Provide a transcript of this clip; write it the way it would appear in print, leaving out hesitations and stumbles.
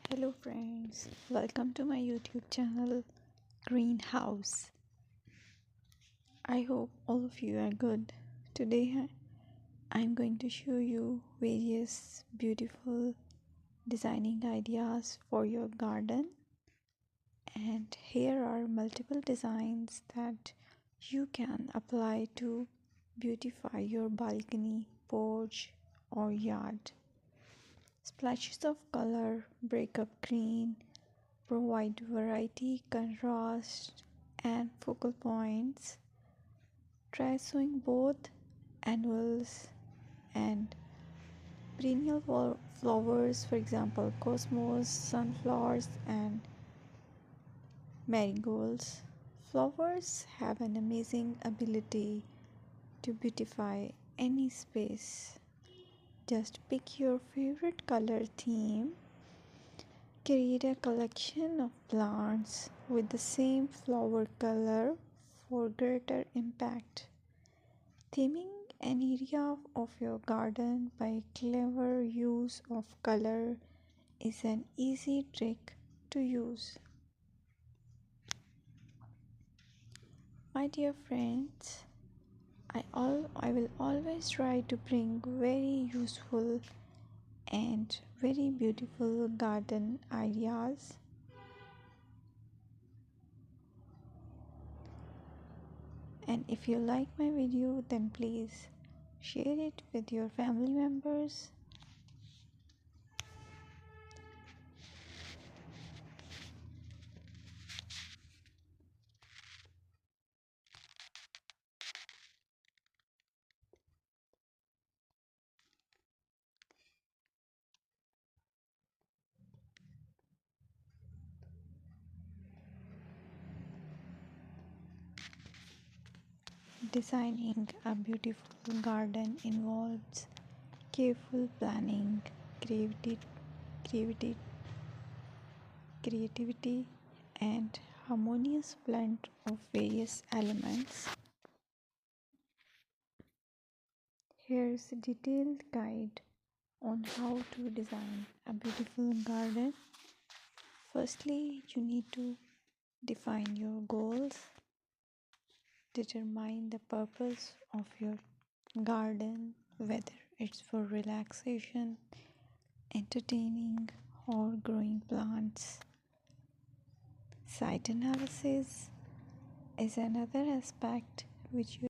Hello friends, welcome to my YouTube channel Greenhouse. I hope all of you are good. Today I'm going to show you various beautiful designing ideas for your garden, and here are multiple designs that you can apply to beautify your balcony, porch or yard. Splashes of color break up green, provide variety, contrast, and focal points. Try sowing both annuals and perennial flowers, for example, cosmos, sunflowers, and marigolds. Flowers have an amazing ability to beautify any space. Just pick your favorite color theme. Create a collection of plants with the same flower color for greater impact. Theming an area of your garden by clever use of color is an easy trick to use. My dear friends, I will always try to bring very useful and very beautiful garden ideas. And if you like my video, then please share it with your family members. Designing a beautiful garden involves careful planning, creativity, creativity, creativity, and harmonious blend of various elements. Here's a detailed guide on how to design a beautiful garden. Firstly, you need to define your goals, determine the purpose of your garden, whether it's for relaxation, entertaining, or growing plants. Site analysis is another aspect which you